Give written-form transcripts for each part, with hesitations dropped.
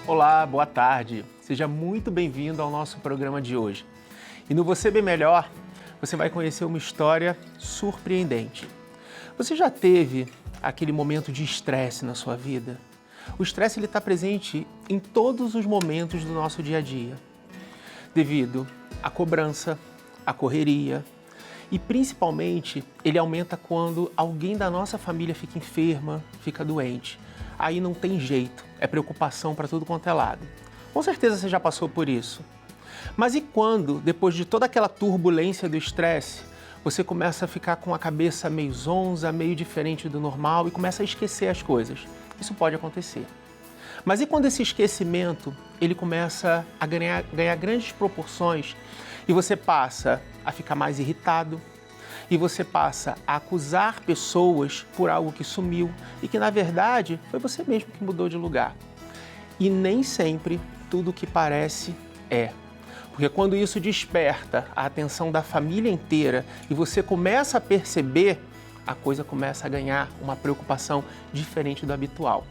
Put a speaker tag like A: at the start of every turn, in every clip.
A: Olá, boa tarde. Seja muito bem-vindo ao nosso programa de hoje. E no Você Bem Melhor, você vai conhecer uma história surpreendente. Você já teve aquele momento de estresse na sua vida? O estresse está presente em todos os momentos do nosso dia a dia, devido à cobrança, à correria e principalmente ele aumenta quando alguém da nossa família fica enferma, fica doente. Aí não tem jeito, é preocupação para tudo quanto é lado. Com certeza você já passou por isso. Mas e quando, depois de toda aquela turbulência do estresse, você começa a ficar com a cabeça meio zonza, meio diferente do normal e começa a esquecer as coisas? Isso pode acontecer. Mas e quando esse esquecimento ele começa a ganhar grandes proporções e você passa a ficar mais irritado, e você passa a acusar pessoas por algo que sumiu e que, na verdade, foi você mesmo que mudou de lugar. E nem sempre tudo o que parece é. Porque quando isso desperta a atenção da família inteira e você começa a perceber, a coisa começa a ganhar uma preocupação diferente do habitual.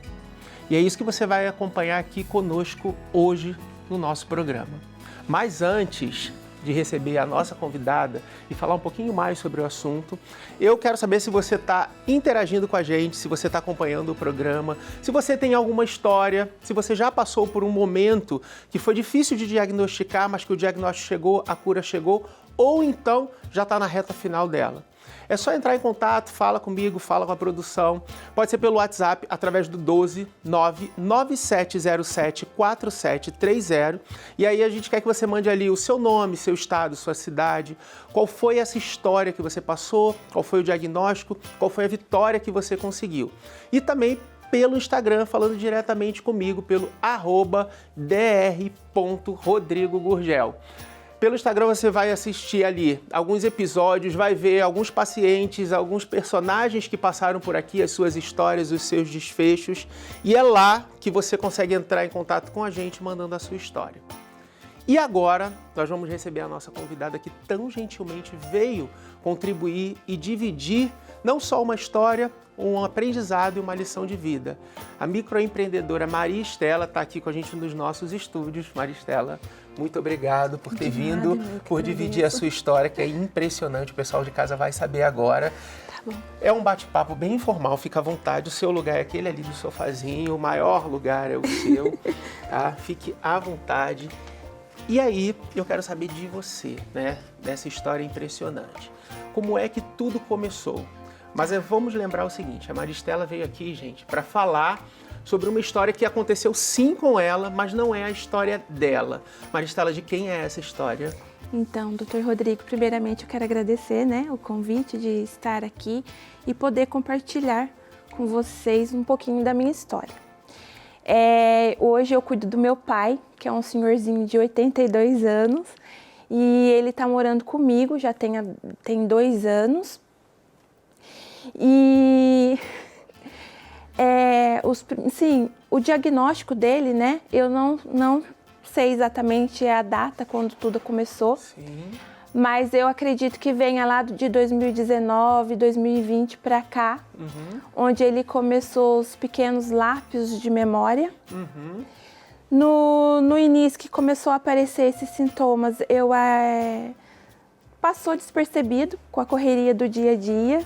A: E é isso que você vai acompanhar aqui conosco hoje no nosso programa. Mas antes de receber a nossa convidada e falar um pouquinho mais sobre o assunto, eu quero saber se você está interagindo com a gente, se você está acompanhando o programa, se você tem alguma história, se você já passou por um momento que foi difícil de diagnosticar, mas que o diagnóstico chegou, a cura chegou, ou então já está na reta final dela. É só entrar em contato, fala comigo, fala com a produção. Pode ser pelo WhatsApp, através do 12 99707 4730. E aí a gente quer que você mande ali o seu nome, seu estado, sua cidade, qual foi essa história que você passou, qual foi o diagnóstico, qual foi a vitória que você conseguiu. E também pelo Instagram, falando diretamente comigo, pelo @dr.rodrigogurgel. Pelo Instagram você vai assistir ali alguns episódios, vai ver alguns pacientes, alguns personagens que passaram por aqui, as suas histórias, os seus desfechos. E é lá que você consegue entrar em contato com a gente mandando a sua história. E agora nós vamos receber a nossa convidada que tão gentilmente veio contribuir e dividir não só uma história, um aprendizado e uma lição de vida. A microempreendedora Maria Estela está aqui com a gente nos nossos estúdios. Maria Estela, muito obrigado por ter vindo, por dividir a sua história, que é impressionante. O pessoal de casa vai saber agora.
B: Tá bom.
A: É um bate-papo bem informal, fica à vontade. O seu lugar é aquele ali do sofazinho, o maior lugar é o seu, tá? Fique à vontade. E aí, eu quero saber de você, né? Dessa história impressionante. Como é que tudo começou? Mas vamos lembrar o seguinte, a Maria Estela veio aqui, gente, para falar sobre uma história que aconteceu sim com ela, mas não é a história dela. Maria Estela, de quem é essa história?
B: Então, Dr. Rodrigo, primeiramente eu quero agradecer, o convite de estar aqui e poder compartilhar com vocês um pouquinho da minha história. Hoje eu cuido do meu pai, que é um senhorzinho de 82 anos, e ele está morando comigo, já tem 2 anos. E o diagnóstico dele, eu não sei exatamente a data quando tudo começou.
A: Sim.
B: Mas eu acredito que venha lá de 2019, 2020 para cá, onde ele começou os pequenos lápis de memória. No início que começou a aparecer esses sintomas, passou despercebido com a correria do dia a dia,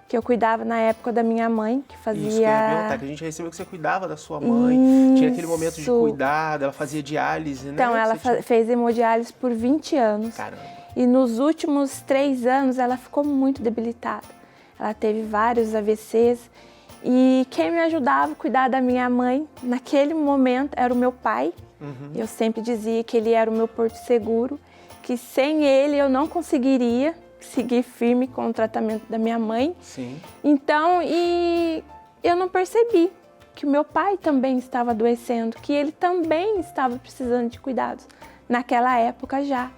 B: que eu cuidava na época da minha mãe, que fazia...
A: Isso que eu ia perguntar, que a gente recebeu que você cuidava da sua mãe, tinha aquele momento de cuidado, ela fazia diálise, né?
B: Então, ela fez hemodiálise por 20 anos.
A: Caramba.
B: E nos últimos 3 anos, ela ficou muito debilitada. Ela teve vários AVCs. E quem me ajudava a cuidar da minha mãe, naquele momento, era o meu pai. Eu sempre dizia que ele era o meu porto seguro, que sem ele eu não conseguiria seguir firme com o tratamento da minha mãe.
A: Sim.
B: Então, eu não percebi que o meu pai também estava adoecendo, que ele também estava precisando de cuidados, naquela época já.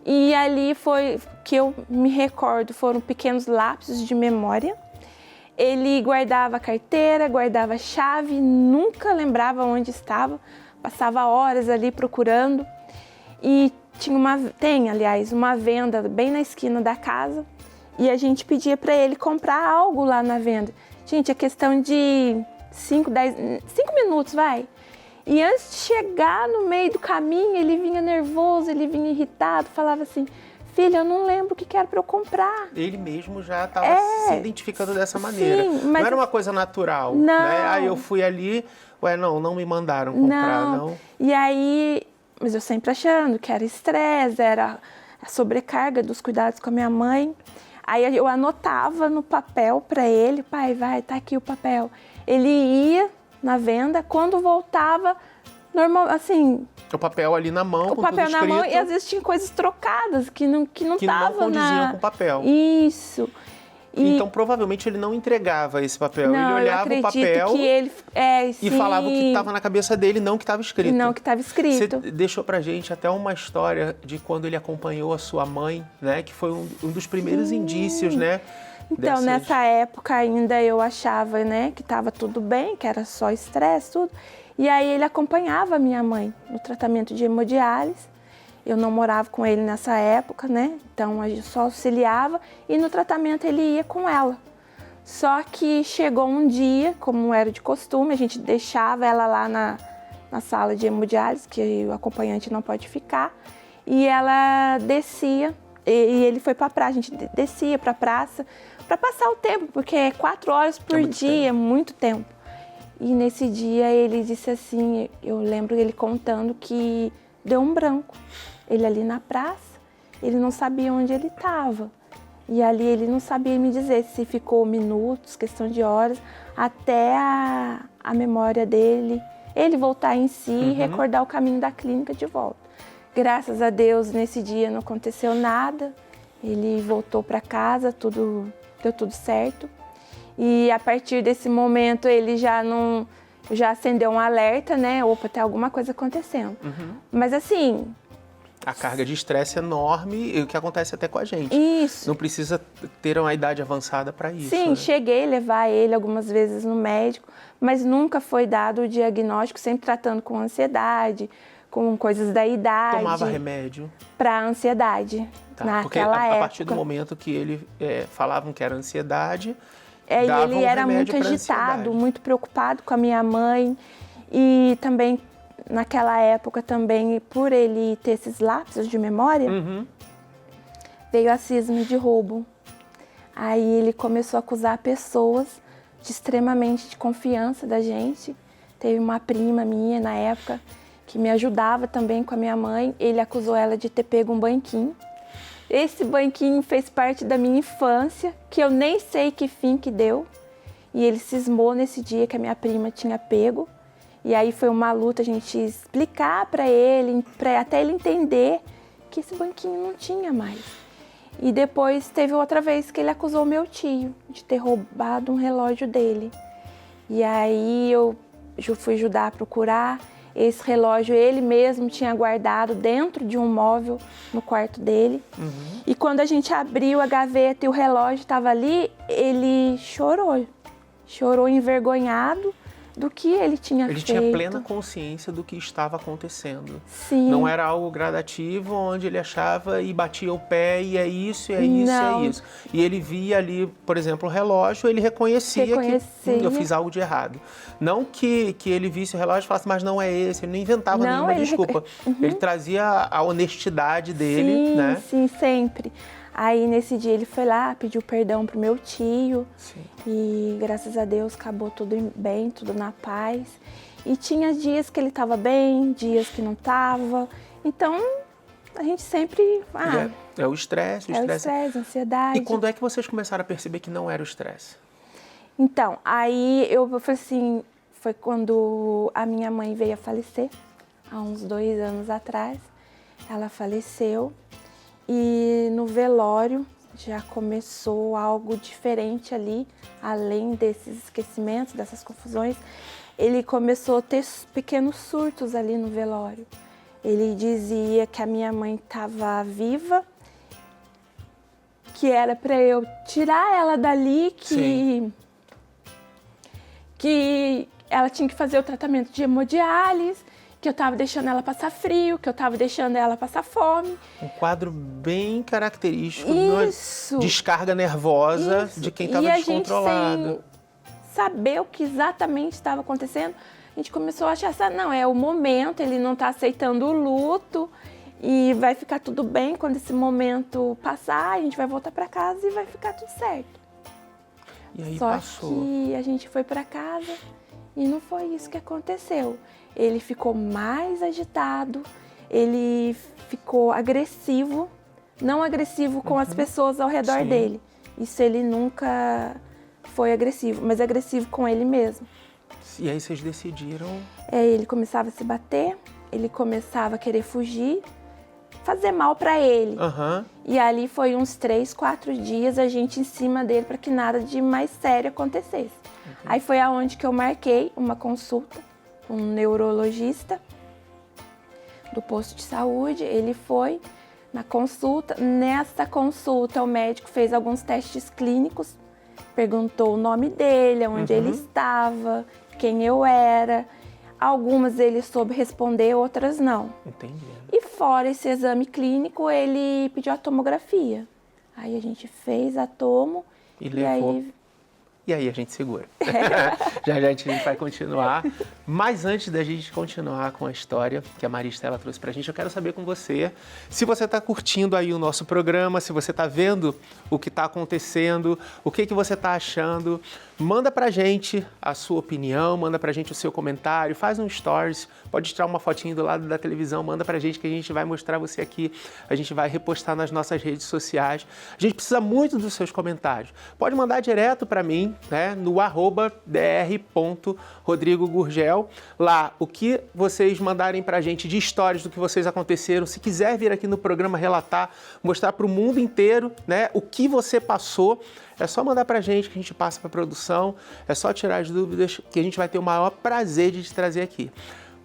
B: E ali foi que eu me recordo, foram pequenos lapsos de memória. Ele guardava a carteira, guardava a chave, nunca lembrava onde estava, passava horas ali procurando. E tem, aliás, uma venda bem na esquina da casa e a gente pedia para ele comprar algo lá na venda. Gente, é questão de 5 minutos, vai. E antes de chegar no meio do caminho, ele vinha nervoso, ele vinha irritado, falava assim: filha, eu não lembro o que era para eu comprar.
A: Ele mesmo já estava se identificando dessa maneira.
B: Sim, mas
A: não era uma coisa natural,
B: não.
A: né? Aí eu fui ali, não me mandaram comprar, não.
B: E aí, mas eu sempre achando que era estresse, era a sobrecarga dos cuidados com a minha mãe. Aí eu anotava no papel para ele: pai, vai, tá aqui o papel. Ele ia na venda, quando voltava, normal, assim...
A: O papel ali na mão, com
B: papel
A: tudo
B: na
A: escrito.
B: mão, e às vezes tinha coisas trocadas que não
A: não condiziam com o papel.
B: Isso.
A: Então, provavelmente, ele não entregava esse papel.
B: Não,
A: ele olhava o papel
B: que ele,
A: e falava o que estava na cabeça dele, não o que estava escrito.
B: Não o que estava escrito.
A: Você deixou pra gente até uma história de quando ele acompanhou a sua mãe, né? Que foi um dos primeiros indícios, né?
B: Então, nessa época ainda eu achava, né, que estava tudo bem, que era só estresse, tudo. E aí ele acompanhava a minha mãe no tratamento de hemodiálise. Eu não morava com ele nessa época, né? Então a gente só auxiliava e no tratamento ele ia com ela. Só que chegou um dia, como era de costume, a gente deixava ela lá na sala de hemodiálise, que o acompanhante não pode ficar, e ela descia, e ele foi para a praça, a gente descia para a praça para passar o tempo, porque é 4 horas por dia, é muito tempo. E nesse dia ele disse assim, eu lembro ele contando que deu um branco. Ele ali na praça, ele não sabia onde ele estava. E ali ele não sabia me dizer se ficou minutos, questão de horas, até a memória dele, ele voltar em si e recordar o caminho da clínica de volta. Graças a Deus, nesse dia não aconteceu nada. Ele voltou para casa, deu tudo certo. E a partir desse momento ele já acendeu um alerta, né? Opa, tem alguma coisa acontecendo. Mas assim...
A: A carga de estresse é enorme, e o que acontece até com a gente.
B: Isso.
A: Não precisa ter uma idade avançada para isso.
B: Sim,
A: né?
B: Cheguei a levar ele algumas vezes no médico, mas nunca foi dado o diagnóstico, sempre tratando com ansiedade, com coisas da idade.
A: Tomava remédio?
B: Para ansiedade, naquela
A: porque
B: época.
A: A partir do momento que ele falavam que era ansiedade,
B: ele era muito agitado, muito preocupado com a minha mãe e também... Naquela época também, por ele ter esses lapsos de memória, veio a cisma de roubo. Aí ele começou a acusar pessoas extremamente de confiança da gente. Teve uma prima minha na época que me ajudava também com a minha mãe. Ele acusou ela de ter pego um banquinho. Esse banquinho fez parte da minha infância, que eu nem sei que fim que deu. E ele cismou nesse dia que a minha prima tinha pego. E aí foi uma luta a gente explicar para ele, até ele entender que esse banquinho não tinha mais. E depois teve outra vez que ele acusou meu tio de ter roubado um relógio dele. E aí eu fui ajudar a procurar. Esse relógio ele mesmo tinha guardado dentro de um móvel no quarto dele. E quando a gente abriu a gaveta e o relógio estava ali, ele chorou. Chorou envergonhado do que ele tinha feito.
A: Ele tinha plena consciência do que estava acontecendo.
B: Sim.
A: Não era algo gradativo, onde ele achava e batia o pé e é isso, é isso,
B: Não.
A: é isso. E ele via ali, por exemplo, o relógio, ele reconhecia que eu fiz algo de errado. Não que ele visse o relógio e falasse, mas não é esse, ele não inventava nenhuma desculpa. Ele trazia a honestidade dele, né?
B: Sim, sempre. Aí, nesse dia, ele foi lá, pediu perdão pro meu tio.
A: Sim.
B: E, graças a Deus, acabou tudo bem, tudo na paz. E tinha dias que ele estava bem, dias que não estava. Então, a gente sempre...
A: É o estresse,
B: o estresse, a ansiedade.
A: E quando é que vocês começaram a perceber que não era o estresse?
B: Então, aí eu falei assim, foi quando a minha mãe veio a falecer, há uns 2 anos atrás. Ela faleceu. E no velório já começou algo diferente ali, além desses esquecimentos, dessas confusões. Ele começou a ter pequenos surtos ali no velório. Ele dizia que a minha mãe estava viva, que era para eu tirar ela dali, que ela tinha que fazer o tratamento de hemodiálise, que eu estava deixando ela passar frio, que eu estava deixando ela passar fome.
A: Um quadro bem característico
B: Isso.
A: de descarga nervosa de quem estava descontrolado.
B: E a gente, sem saber o que exatamente estava acontecendo, a gente começou a achar, não, é o momento, ele não está aceitando o luto e vai ficar tudo bem quando esse momento passar, a gente vai voltar para casa e vai ficar tudo certo.
A: E aí
B: Só
A: passou.
B: que a gente foi para casa e não foi isso que aconteceu. Ele ficou mais agitado, ele ficou agressivo, não agressivo com as pessoas ao redor dele. Isso ele nunca foi agressivo, mas agressivo com ele mesmo.
A: E aí vocês decidiram...
B: Ele começava a se bater, ele começava a querer fugir, fazer mal para ele. E ali foi uns 3, 4 dias a gente em cima dele para que nada de mais sério acontecesse. Aí foi aonde que eu marquei uma consulta com um neurologista do posto de saúde. Ele foi na consulta. Nessa consulta o médico fez alguns testes clínicos, perguntou o nome dele, onde ele estava, quem eu era. Algumas ele soube responder, outras não.
A: Entendi.
B: E fora esse exame clínico, ele pediu a tomografia. Aí a gente fez a tomo
A: E levou. E aí a gente segura. Já a gente vai continuar. Mas antes da gente continuar com a história que a Maria Estela trouxe pra gente, eu quero saber com você, se você está curtindo aí o nosso programa, se você está vendo o que está acontecendo, o que você está achando. Manda pra gente a sua opinião, manda pra gente o seu comentário, faz um stories, pode tirar uma fotinho do lado da televisão, manda pra gente que a gente vai mostrar você aqui, a gente vai repostar nas nossas redes sociais. A gente precisa muito dos seus comentários. Pode mandar direto pra mim, né, no @dr.rodrigogurgel. Lá, o que vocês mandarem pra gente de histórias do que vocês aconteceram, se quiser vir aqui no programa relatar, mostrar pro mundo inteiro, né, o que você passou, é só mandar pra gente que a gente passa pra produção, é só tirar as dúvidas que a gente vai ter o maior prazer de te trazer aqui.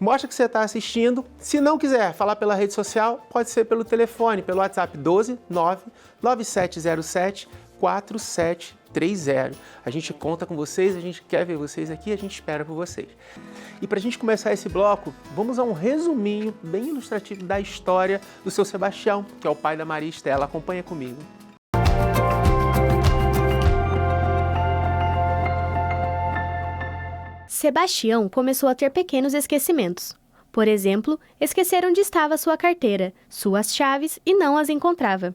A: Mostra que você está assistindo. Se não quiser falar pela rede social, pode ser pelo telefone, pelo WhatsApp 12 99707 4730. A gente conta com vocês, a gente quer ver vocês aqui, a gente espera por vocês. E para a gente começar esse bloco, vamos a um resuminho bem ilustrativo da história do seu Sebastião, que é o pai da Maria Estela. Acompanha comigo.
C: Sebastião começou a ter pequenos esquecimentos. Por exemplo, esquecer onde estava sua carteira, suas chaves e não as encontrava.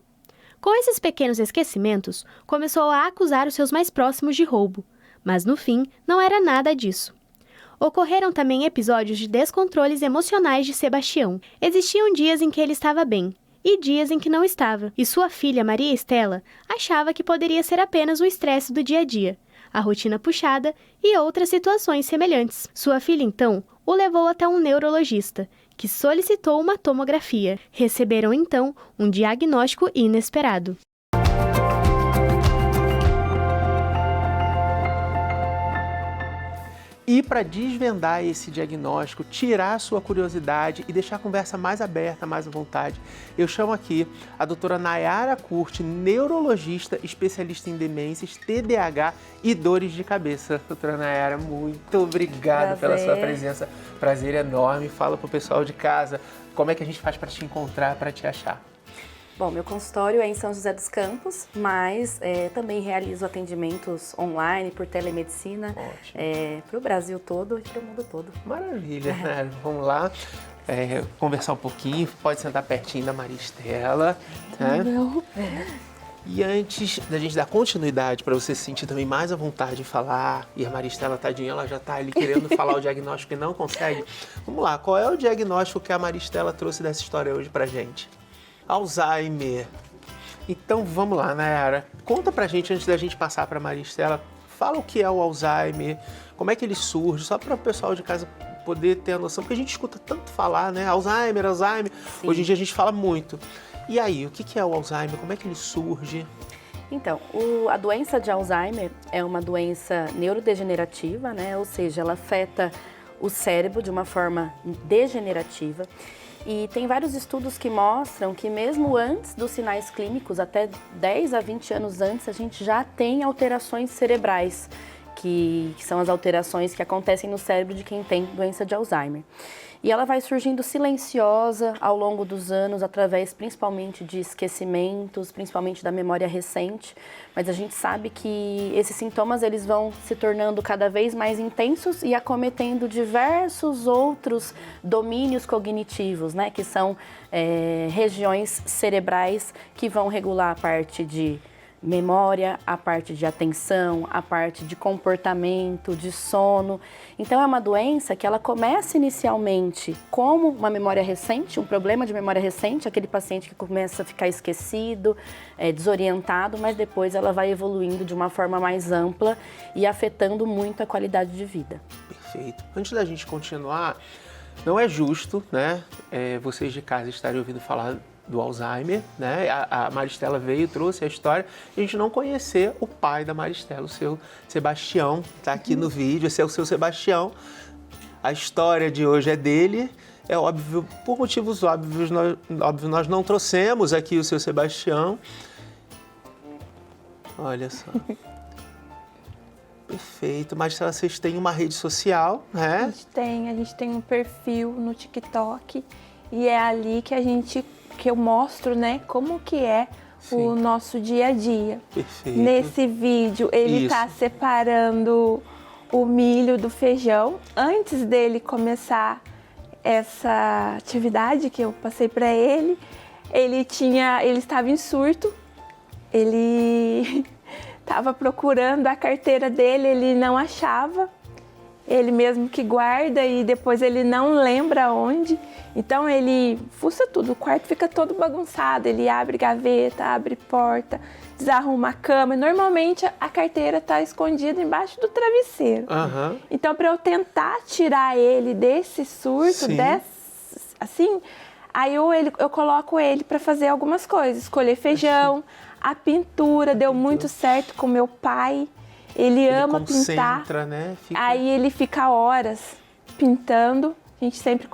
C: Com esses pequenos esquecimentos, começou a acusar os seus mais próximos de roubo, mas no fim não era nada disso. Ocorreram também episódios de descontroles emocionais de Sebastião. Existiam dias em que ele estava bem e dias em que não estava, e sua filha Maria Estela achava que poderia ser apenas o estresse do dia a dia, a rotina puxada e outras situações semelhantes. Sua filha, então, o levou até um neurologista, que solicitou uma tomografia. Receberam, então, um diagnóstico inesperado.
A: E para desvendar esse diagnóstico, tirar a sua curiosidade e deixar a conversa mais aberta, mais à vontade, eu chamo aqui a doutora Nayara Curti, neurologista, especialista em demências, TDAH e dores de cabeça. Doutora Nayara, muito obrigada pela sua presença. Prazer enorme. Fala para o pessoal de casa como é que a gente faz para te encontrar, para te achar.
D: Bom, meu consultório é em São José dos Campos, mas também realizo atendimentos online, por telemedicina, para o Brasil todo e para o mundo todo.
A: Maravilha, né? Vamos lá conversar um pouquinho, pode sentar pertinho da Maria Estela. Né? E antes da gente dar continuidade para você se sentir também mais à vontade de falar, e a Maria Estela, tadinha, ela já está ali querendo falar o diagnóstico e não consegue. Vamos lá, qual é o diagnóstico que a Maria Estela trouxe dessa história hoje pra gente? Alzheimer. Então vamos lá, Nayara. Conta pra gente, antes da gente passar pra Maria Estela, fala o que é o Alzheimer, como é que ele surge, só para o pessoal de casa poder ter a noção, porque a gente escuta tanto falar, né? Alzheimer. Sim. Hoje em dia a gente fala muito. E aí, o que é o Alzheimer? Como é que ele surge?
D: Então, a doença de Alzheimer é uma doença neurodegenerativa, né? Ou seja, ela afeta o cérebro de uma forma degenerativa. E tem vários estudos que mostram que mesmo antes dos sinais clínicos, até 10 a 20 anos antes, a gente já tem alterações cerebrais, que são as alterações que acontecem no cérebro de quem tem doença de Alzheimer. E ela vai surgindo silenciosa ao longo dos anos, através principalmente de esquecimentos, principalmente da memória recente. Mas a gente sabe que esses sintomas eles vão se tornando cada vez mais intensos e acometendo diversos outros domínios cognitivos, né? Que são regiões cerebrais que vão regular a parte de memória, a parte de atenção, a parte de comportamento, de sono. Então é uma doença que ela começa inicialmente como uma memória recente, um problema de memória recente, aquele paciente que começa a ficar esquecido, desorientado, mas depois ela vai evoluindo de uma forma mais ampla e afetando muito a qualidade de vida.
A: Perfeito. Antes da gente continuar, não é justo, né, vocês de casa estarem ouvindo falar do Alzheimer, né? A Maristela veio, trouxe a história, e a gente não conhecer o pai da Maristela, o seu Sebastião, está aqui no vídeo, esse é o seu Sebastião. A história de hoje é dele, é óbvio, por motivos óbvios, nós não trouxemos aqui o seu Sebastião. Olha só. Perfeito, Maristela, vocês têm uma rede social, né?
B: A gente tem um perfil no TikTok e é ali que eu mostro, né, como que é o nosso dia a dia.
A: Perfeito.
B: Nesse vídeo, ele está separando o milho do feijão. Antes dele começar essa atividade que eu passei para ele, ele estava em surto, ele estava procurando a carteira dele, ele não achava. Ele mesmo que guarda e depois ele não lembra onde. Então ele fuça tudo, o quarto fica todo bagunçado, ele abre gaveta, abre porta, desarruma a cama. Normalmente a carteira está escondida embaixo do travesseiro.
A: Uhum.
B: Então para eu tentar tirar ele desse surto, aí eu coloco ele para fazer algumas coisas, escolher feijão, a pintura deu muito certo com meu pai. Ele ama pintar,
A: né?
B: Aí ele fica horas pintando.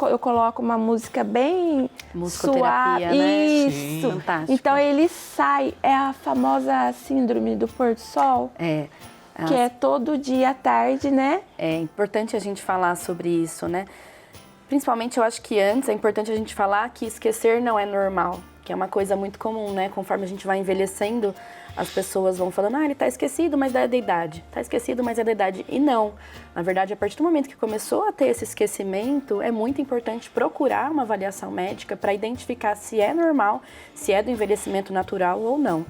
B: Eu coloco uma música bem
D: musicoterapia,
B: suave.
D: Né?
B: Isso.
D: Fantástico.
B: Então ele sai, é a famosa síndrome do pôr do sol. Que é todo dia à tarde, né?
D: É importante a gente falar sobre isso, né? Principalmente eu acho que antes é importante a gente falar que esquecer não é normal, que é uma coisa muito comum, né? Conforme a gente vai envelhecendo, as pessoas vão falando, ele tá esquecido, mas é da idade. Tá esquecido, mas é da idade. E não. Na verdade, a partir do momento que começou a ter esse esquecimento, é muito importante procurar uma avaliação médica para identificar se é normal, se é do envelhecimento natural ou não.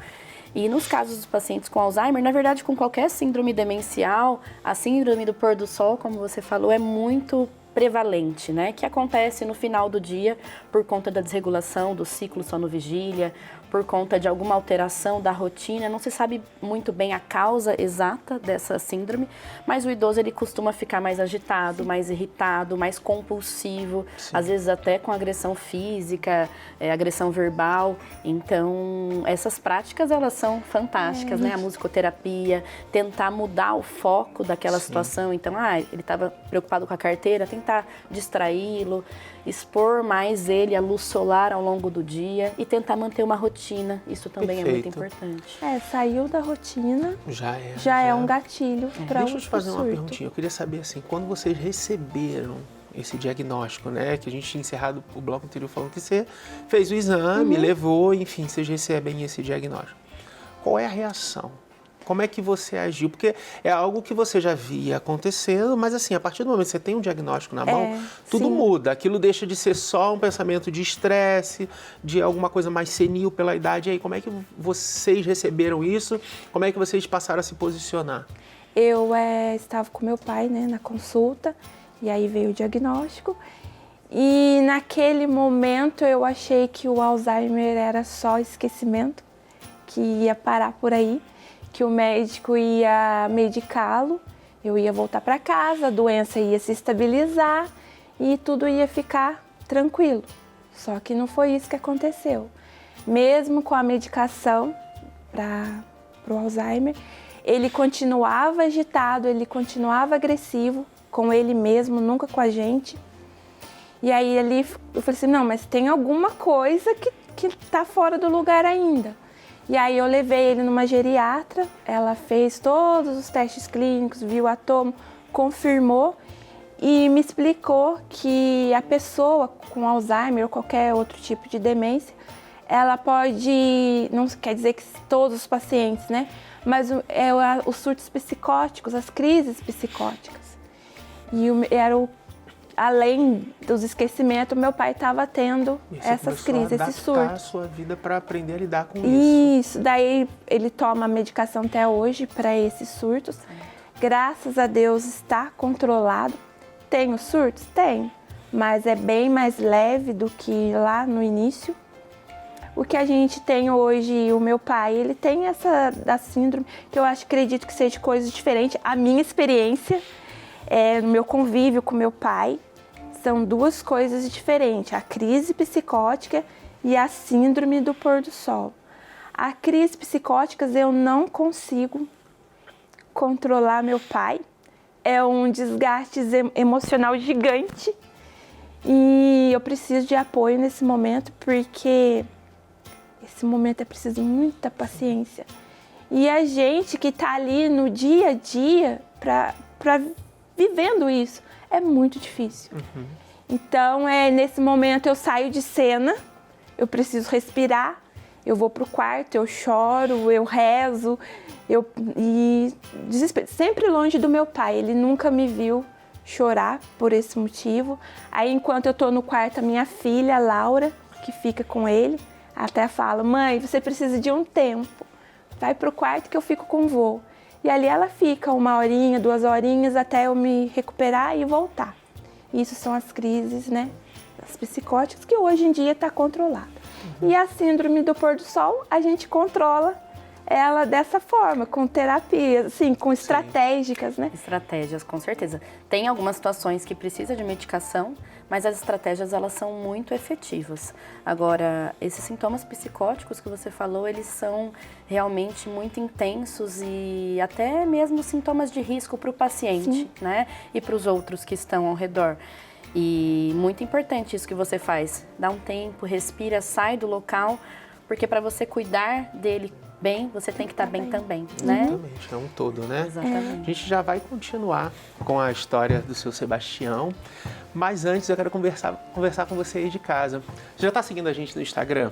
D: E nos casos dos pacientes com Alzheimer, na verdade, com qualquer síndrome demencial, a síndrome do pôr do sol, como você falou, é muito prevalente, né? Que acontece no final do dia por conta da desregulação do ciclo sono-vigília, por conta de alguma alteração da rotina. Não se sabe muito bem a causa exata dessa síndrome, mas o idoso ele costuma ficar mais agitado, mais irritado, mais compulsivo, às vezes até com agressão física, agressão verbal. Então, essas práticas elas são fantásticas, né? A musicoterapia, tentar mudar o foco daquela situação. Então, ele estava preocupado com a carteira, tentar distraí-lo, expor mais ele à luz solar ao longo do dia e tentar manter uma rotina. Isso também é muito importante.
B: Saiu da rotina,
A: já
B: é um gatilho para
A: Deixa eu te fazer uma perguntinha. Eu queria saber, assim, quando vocês receberam esse diagnóstico, né? Que a gente tinha encerrado o bloco anterior falando que você fez o exame, levou, enfim, vocês recebem esse diagnóstico. Qual é a reação? Como é que você agiu? Porque é algo que você já via acontecendo, mas assim, a partir do momento que você tem um diagnóstico na mão, tudo muda. Aquilo deixa de ser só um pensamento de estresse, de alguma coisa mais senil pela idade. E aí, como é que vocês receberam isso? Como é que vocês passaram a se posicionar?
B: Eu estava com meu pai, né, na consulta, e aí veio o diagnóstico. E naquele momento eu achei que o Alzheimer era só esquecimento, que ia parar por aí, que o médico ia medicá-lo, eu ia voltar para casa, a doença ia se estabilizar e tudo ia ficar tranquilo. Só que não foi isso que aconteceu. Mesmo com a medicação para o Alzheimer, ele continuava agitado, ele continuava agressivo com ele mesmo, nunca com a gente. E aí eu falei assim, não, mas tem alguma coisa que está fora do lugar ainda. E aí eu levei ele numa geriatra, ela fez todos os testes clínicos, viu a tomo, confirmou e me explicou que a pessoa com Alzheimer ou qualquer outro tipo de demência, ela pode, não quer dizer que todos os pacientes, né? Mas os surtos psicóticos, as crises psicóticas. E além dos esquecimentos, meu pai estava tendo essas crises, esses surtos.
A: A sua vida para aprender a lidar com isso.
B: Isso, daí ele toma medicação até hoje para esses surtos. Graças a Deus está controlado. Tem os surtos? Tem, mas é bem mais leve do que lá no início. O que a gente tem hoje, o meu pai, ele tem essa da síndrome, que eu acredito que seja coisas diferentes. A minha experiência, no meu convívio com meu pai, são duas coisas diferentes. A crise psicótica e a síndrome do pôr do sol. A crise psicótica eu não consigo controlar meu pai. É um desgaste emocional gigante. E eu preciso de apoio nesse momento, porque esse momento é preciso muita paciência. E a gente que está ali no dia a dia, vivendo isso, é muito difícil. Uhum. Então, nesse momento eu saio de cena, eu preciso respirar, eu vou pro quarto, eu choro, eu rezo, e desespero. Sempre longe do meu pai, ele nunca me viu chorar por esse motivo. Aí, enquanto eu tô no quarto, a minha filha, Laura, que fica com ele, até fala: mãe, você precisa de um tempo, vai pro quarto que eu fico com o vô. E ali ela fica 1 horinha, 2 horinhas, até eu me recuperar e voltar. Isso são as crises, né, as psicóticas, que hoje em dia está controlada. Uhum. E a síndrome do pôr do sol, a gente controla ela dessa forma, com terapia, assim, com estratégicas, né?
D: Estratégias, com certeza. Tem algumas situações que precisa de medicação, mas as estratégias, elas são muito efetivas. Agora, esses sintomas psicóticos que você falou, eles são realmente muito intensos e até mesmo sintomas de risco para o paciente, né? E para os outros que estão ao redor. E muito importante isso que você faz. Dá um tempo, respira, sai do local, porque para você cuidar dele bem, você tem que estar bem também, né?
A: Exatamente, é um todo, né?
D: Exatamente.
A: A gente já vai continuar com a história do seu Sebastião, mas antes eu quero conversar com você aí de casa. Você já está seguindo a gente no Instagram?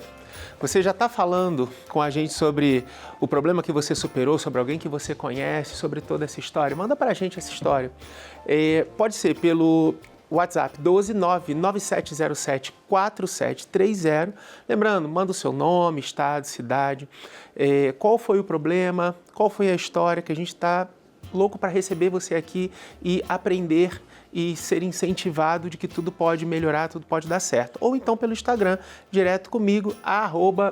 A: Você já está falando com a gente sobre o problema que você superou, sobre alguém que você conhece, sobre toda essa história? Manda para a gente essa história. Pode ser pelo WhatsApp 12997074730. Lembrando, manda o seu nome, estado, cidade, qual foi o problema, qual foi a história, que a gente está louco para receber você aqui e aprender e ser incentivado de que tudo pode melhorar, tudo pode dar certo. Ou então pelo Instagram, direto comigo,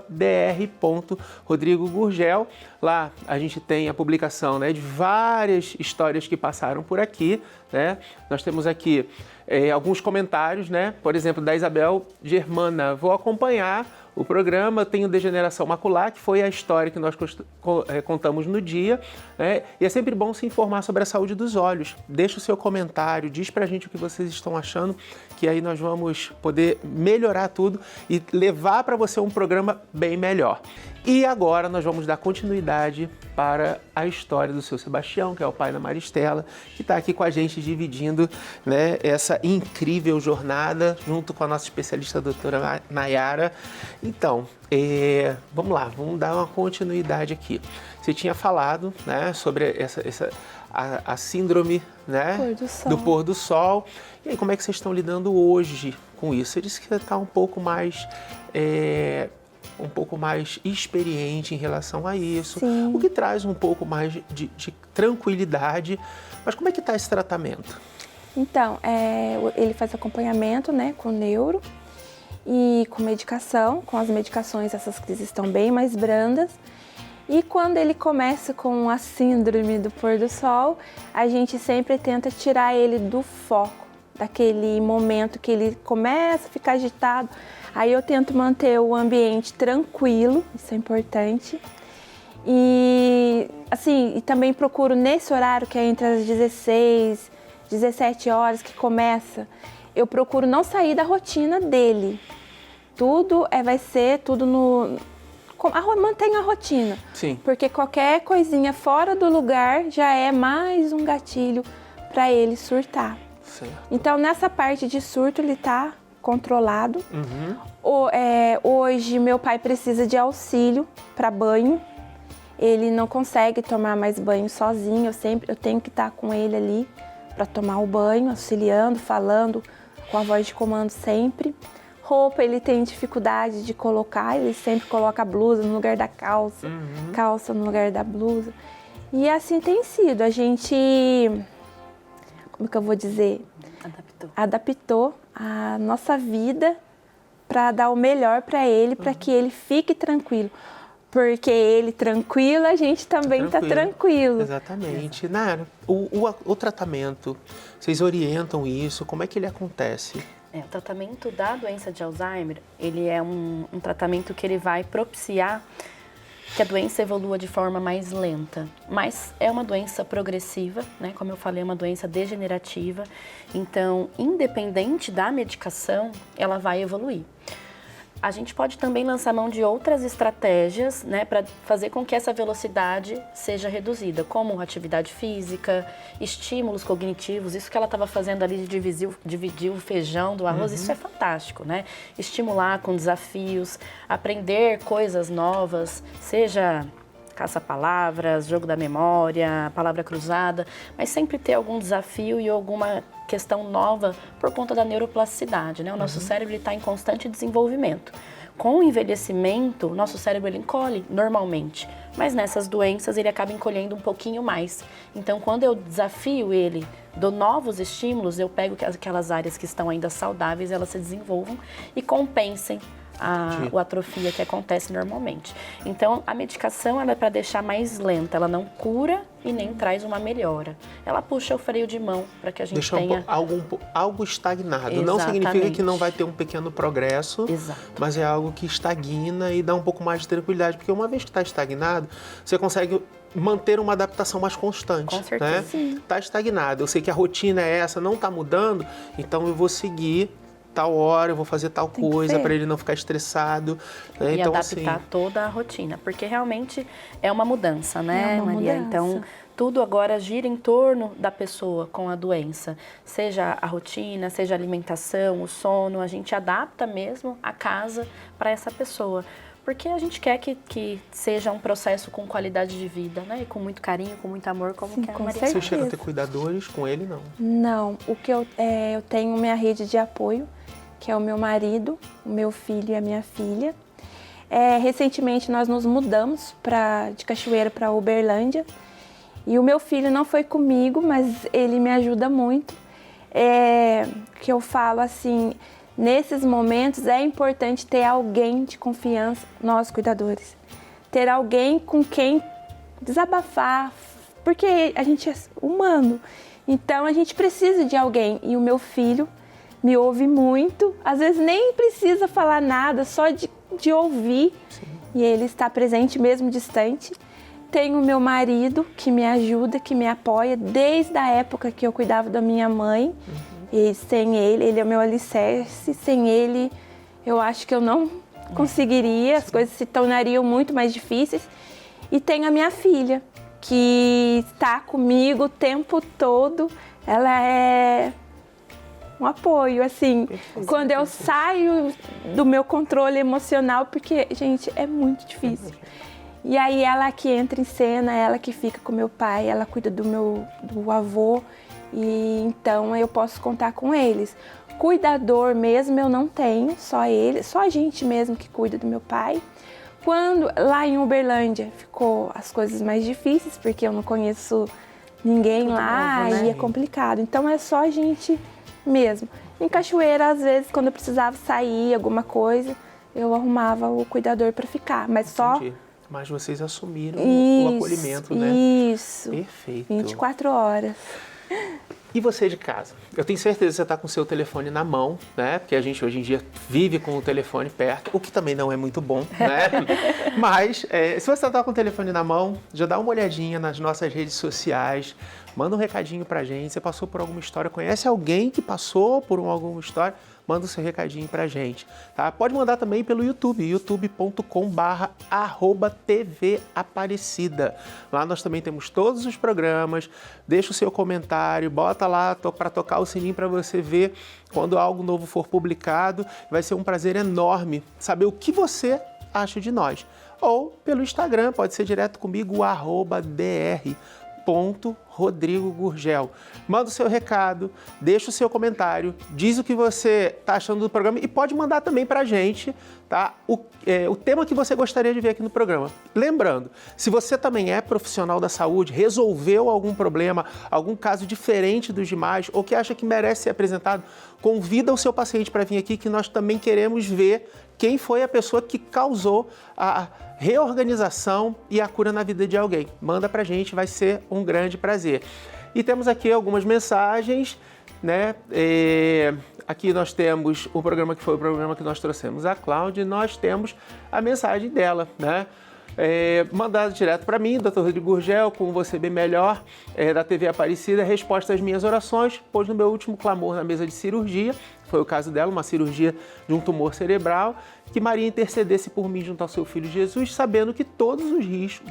A: @br.rodrigogurgel. Lá a gente tem a publicação, né, de várias histórias que passaram por aqui, né? Nós temos aqui alguns comentários, né? Por exemplo, da Isabel Germana: vou acompanhar o programa, tenho degeneração macular, que foi a história que nós contamos no dia, né? E é sempre bom se informar sobre a saúde dos olhos. Deixa o seu comentário, diz pra gente o que vocês estão achando, que aí nós vamos poder melhorar tudo e levar para você um programa bem melhor. E agora nós vamos dar continuidade para a história do seu Sebastião, que é o pai da Maristela, que está aqui com a gente dividindo, né, essa incrível jornada junto com a nossa especialista, a doutora Nayara. Então, vamos lá, vamos dar uma continuidade aqui. Você tinha falado, né, sobre a síndrome, né, do pôr do sol. E aí, como é que vocês estão lidando hoje com isso? Você disse que está um pouco mais experiente em relação a isso,
B: Sim.
A: O que traz um pouco mais de tranquilidade. Mas como é que está esse tratamento?
B: Então, ele faz acompanhamento, né, com neuro e com medicação. Com as medicações, essas crises estão bem mais brandas. E quando ele começa com a síndrome do pôr do sol, a gente sempre tenta tirar ele do foco, daquele momento que ele começa a ficar agitado. Aí eu tento manter o ambiente tranquilo, isso é importante. E assim, e também procuro nesse horário, que é entre as 16, 17 horas que começa, eu procuro não sair da rotina dele. Tudo vai ser tudo mantenha a rotina.
A: Sim.
B: Porque qualquer coisinha fora do lugar já é mais um gatilho para ele surtar.
A: Certo.
B: Então, nessa parte de surto, ele está controlado.
A: Uhum.
B: Hoje, meu pai precisa de auxílio para banho. Ele não consegue tomar mais banho sozinho. Eu tenho que estar com ele ali para tomar o banho, auxiliando, falando com a voz de comando sempre. Roupa, ele tem dificuldade de colocar. Ele sempre coloca a blusa no lugar da calça, calça no lugar da blusa. E assim tem sido. A gente, como que eu vou dizer? Adaptou a nossa vida para dar o melhor para ele, para que ele fique tranquilo. Porque ele tranquilo, a gente também está tranquilo.
A: Exatamente. Nara, o tratamento, vocês orientam isso? Como é que ele acontece?
D: O tratamento da doença de Alzheimer, ele é um tratamento que ele vai propiciar que a doença evolua de forma mais lenta, mas é uma doença progressiva, né? Como eu falei, é uma doença degenerativa, então, independente da medicação, ela vai evoluir. A gente pode também lançar mão de outras estratégias, né, para fazer com que essa velocidade seja reduzida, como atividade física, estímulos cognitivos, isso que ela estava fazendo ali de dividir o feijão do arroz, isso é fantástico, né? Estimular com desafios, aprender coisas novas, seja caça-palavras, jogo da memória, palavra cruzada, mas sempre ter algum desafio e alguma questão nova por conta da neuroplasticidade, né? O nosso cérebro está em constante desenvolvimento. Com o envelhecimento, o nosso cérebro ele encolhe normalmente, mas nessas doenças ele acaba encolhendo um pouquinho mais. Então, quando eu desafio ele, dou novos estímulos, eu pego aquelas áreas que estão ainda saudáveis, elas se desenvolvam e compensem a atrofia que acontece normalmente. Então, a medicação ela é para deixar mais lenta, ela não cura e nem traz uma melhora. Ela puxa o freio de mão para que a gente tenha...
A: algo estagnado.
D: Exatamente.
A: Não significa que não vai ter um pequeno progresso,
D: Exato.
A: mas é algo que estagna e dá um pouco mais de tranquilidade, porque uma vez que está estagnado, você consegue manter uma adaptação mais constante.
D: Com certeza.
A: Né? Está estagnado. Eu sei que a rotina é essa, não está mudando, então eu vou seguir tal hora, eu vou fazer tal coisa para ele não ficar estressado. Né?
D: E
A: então,
D: adaptar
A: assim,
D: toda a rotina, porque realmente é uma mudança, né,
B: É uma
D: Maria?
B: mudança.
D: Então, tudo agora gira em torno da pessoa com a doença, seja a rotina, seja a alimentação, o sono, a gente adapta mesmo a casa para essa pessoa. Porque a gente quer que seja um processo com qualidade de vida, né? E com muito carinho, com muito amor, como
B: Sim,
D: que a
B: com
D: Maria
B: certeza.
A: você chega a ter cuidadores com ele, não?
B: Não, o que eu tenho minha rede de apoio, que é o meu marido, o meu filho e a minha filha. Recentemente nós nos mudamos de Cachoeira para Uberlândia e o meu filho não foi comigo, mas ele me ajuda muito. Que eu falo assim, nesses momentos é importante ter alguém de confiança, nós cuidadores, ter alguém com quem desabafar, porque a gente é humano, então a gente precisa de alguém. E o meu filho me ouve muito, às vezes nem precisa falar nada, só de ouvir. Sim. E ele está presente mesmo distante. Tenho o meu marido que me ajuda, que me apoia desde a época que eu cuidava da minha mãe. E sem ele é o meu alicerce, sem ele eu acho que eu não conseguiria, as coisas se tornariam muito mais difíceis. E tenho a minha filha, que está comigo o tempo todo, ela é um apoio, assim, quando eu saio do meu controle emocional, porque, gente, é muito difícil. E aí ela que entra em cena, ela que fica com meu pai, ela cuida do avô, e então eu posso contar com eles. Cuidador mesmo eu não tenho, só ele, só a gente mesmo que cuida do meu pai. Quando lá em Uberlândia ficou as coisas mais difíceis, porque eu não conheço ninguém tudo lá, novo, né? E é complicado, então é só a gente mesmo. Em Cachoeira, às vezes, quando eu precisava sair, alguma coisa, eu arrumava o cuidador para ficar, mas só...
A: Mas vocês assumiram o acolhimento, né?
B: Isso.
A: Perfeito.
B: 24 horas.
A: E você de casa? Eu tenho certeza que você está com o seu telefone na mão, né? Porque a gente hoje em dia vive com o telefone perto, o que também não é muito bom, né? Mas se você está com o telefone na mão, já dá uma olhadinha nas nossas redes sociais, manda um recadinho pra gente. Você passou por alguma história, conhece alguém que passou por alguma história? manda o seu recadinho pra gente, tá? Pode mandar também pelo YouTube, youtube.com/@TV Aparecida. Lá nós também temos todos os programas, deixa o seu comentário, bota lá para tocar o sininho para você ver quando algo novo for publicado. Vai ser um prazer enorme saber o que você acha de nós. Ou pelo Instagram, pode ser direto comigo, @dr.Rodrigo Gurgel. Manda o seu recado, deixa o seu comentário, diz o que você está achando do programa e pode mandar também para a gente, tá? O tema que você gostaria de ver aqui no programa. Lembrando, se você também é profissional da saúde, resolveu algum problema, algum caso diferente dos demais ou que acha que merece ser apresentado, convida o seu paciente para vir aqui que nós também queremos ver quem foi a pessoa que causou a reorganização e a cura na vida de alguém. Manda pra gente, vai ser um grande prazer. E temos aqui algumas mensagens, né? Aqui nós temos o programa que foi o programa que nós trouxemos a Cláudia e nós temos a mensagem dela, né? Mandado direto para mim, Dr. Rodrigo Gurgel, com Você Bem Melhor, da TV Aparecida, resposta às minhas orações, pois no meu último clamor na mesa de cirurgia, foi o caso dela, uma cirurgia de um tumor cerebral, que Maria intercedesse por mim junto ao seu filho Jesus, sabendo que todos os riscos,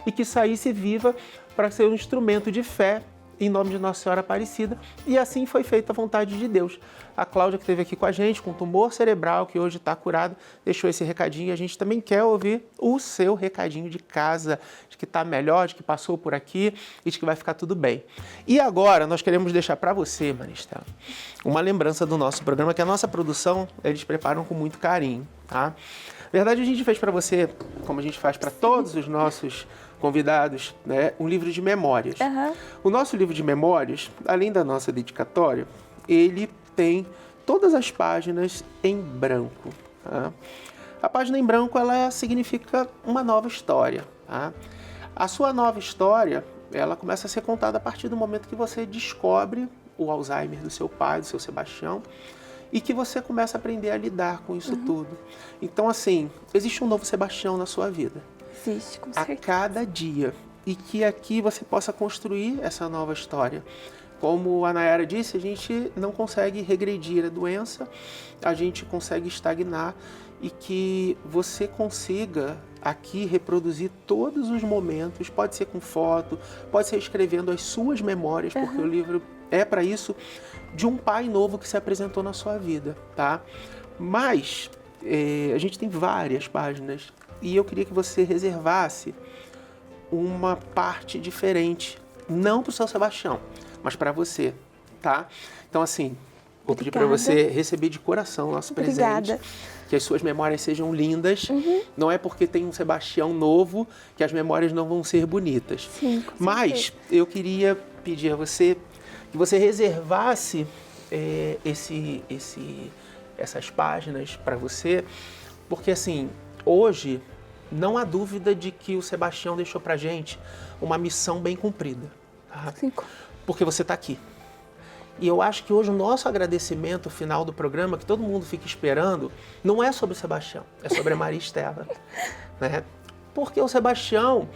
A: e que saísse viva para ser um instrumento de fé em nome de Nossa Senhora Aparecida, e assim foi feita a vontade de Deus. A Cláudia, que esteve aqui com a gente, com tumor cerebral, que hoje está curado, deixou esse recadinho, e a gente também quer ouvir o seu recadinho de casa, de que está melhor, de que passou por aqui e de que vai ficar tudo bem. E agora, nós queremos deixar para você, Maristela, uma lembrança do nosso programa, que a nossa produção, eles preparam com muito carinho, tá? Na verdade, a gente fez para você, como a gente faz para todos os nossos convidados, né, um livro de memórias.
B: Uhum.
A: O nosso livro de memórias, além da nossa dedicatória, ele tem todas as páginas em branco. Tá? A página em branco, ela significa uma nova história. Tá? A sua nova história, ela começa a ser contada a partir do momento que você descobre o Alzheimer do seu pai, do seu Sebastião, e que você começa a aprender a lidar com isso tudo. Então, assim, existe um novo Sebastião na sua vida.
B: Existe, com
A: A
B: certeza.
A: cada dia. E que aqui você possa construir essa nova história. Como a Nayara disse, a gente não consegue regredir a doença, a gente consegue estagnar e que você consiga aqui reproduzir todos os momentos, pode ser com foto, pode ser escrevendo as suas memórias, porque o livro é para isso, de um pai novo que se apresentou na sua vida, tá? Mas a gente tem várias páginas e eu queria que você reservasse uma parte diferente, não para o seu Sebastião, mas para você, tá? Então, assim, vou pedir para você receber de coração o nosso presente. Que as suas memórias sejam lindas. Não é porque tem um Sebastião novo que as memórias não vão ser bonitas.
B: Sim, com
A: mas
B: certeza.
A: eu queria pedir a você que você reservasse essas páginas para você, porque assim, hoje não há dúvida de que o Sebastião deixou pra gente uma missão bem cumprida. Tá? Porque você está aqui. E eu acho que hoje o nosso agradecimento final do programa, que todo mundo fica esperando, não é sobre o Sebastião, é sobre a Maria Estela. Né? Porque o Sebastião,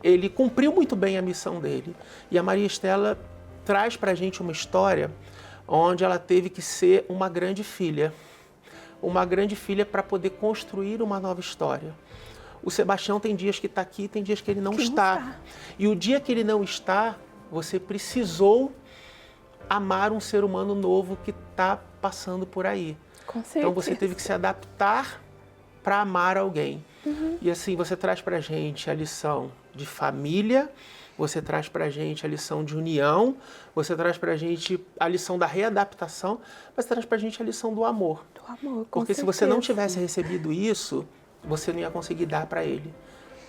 A: ele cumpriu muito bem a missão dele. E a Maria Estela traz pra gente uma história onde ela teve que ser uma grande filha. Uma grande filha para poder construir uma nova história. O Sebastião tem dias que está aqui, tem dias que ele não está. E o dia que ele não está, você precisou amar um ser humano novo que está passando por aí.
B: Com certeza.
A: Então você teve que se adaptar para amar alguém. E assim, você traz para a gente a lição de família, você traz para a gente a lição de união, você traz para a gente a lição da readaptação, mas traz para a gente a lição do amor.
B: Do amor, com
A: Porque
B: certeza.
A: se você não tivesse recebido isso, você não ia conseguir dar para ele.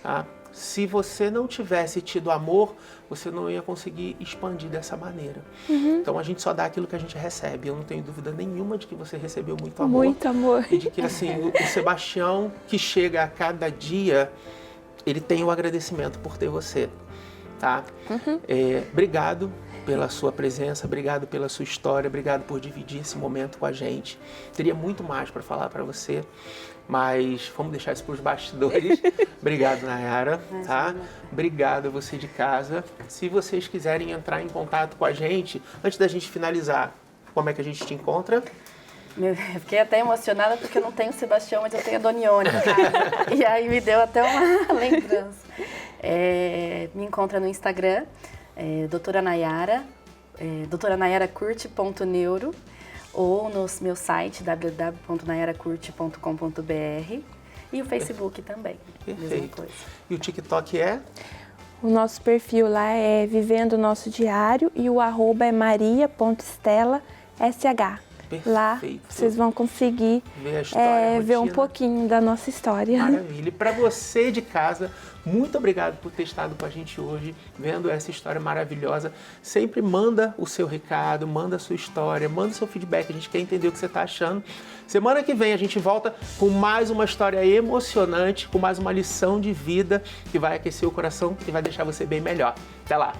A: Tá? Se você não tivesse tido amor, você não ia conseguir expandir dessa maneira. Então a gente só dá aquilo que a gente recebe. Eu não tenho dúvida nenhuma de que você recebeu muito amor.
B: Muito amor.
A: E de que assim, o Sebastião que chega a cada dia, ele tem o agradecimento por ter você. Tá? Obrigado pela sua presença, obrigado pela sua história, obrigado por dividir esse momento com a gente. Teria muito mais para falar para você, mas vamos deixar isso para os bastidores. Obrigado, Nayara. Tá? Obrigado a você de casa. Se vocês quiserem entrar em contato com a gente, antes da gente finalizar, como é que a gente te encontra?
D: Eu fiquei até emocionada porque eu não tenho o Sebastião, mas eu tenho a Donione, cara. E aí me deu até uma lembrança. Me encontra no Instagram, doutora Nayara, doutoranayaracurte.neuro, ou no meu site www.nayaracurte.com.br, e o Facebook também, mesma
A: Perfeito.
D: coisa.
A: E o TikTok é?
B: O nosso perfil lá é Vivendo o Nosso Diário e o @ é maria.stella.sh. Lá
A: Perfeito.
B: vocês vão conseguir
A: Ver a história, a
B: ver um
A: rotina.
B: pouquinho da nossa história.
A: Maravilha. E para você de casa, muito obrigado por ter estado com a gente hoje, vendo essa história maravilhosa. Sempre manda o seu recado, manda a sua história, manda o seu feedback. A gente quer entender o que você está achando. Semana que vem a gente volta com mais uma história emocionante, com mais uma lição de vida que vai aquecer o coração e vai deixar você bem melhor. Até lá!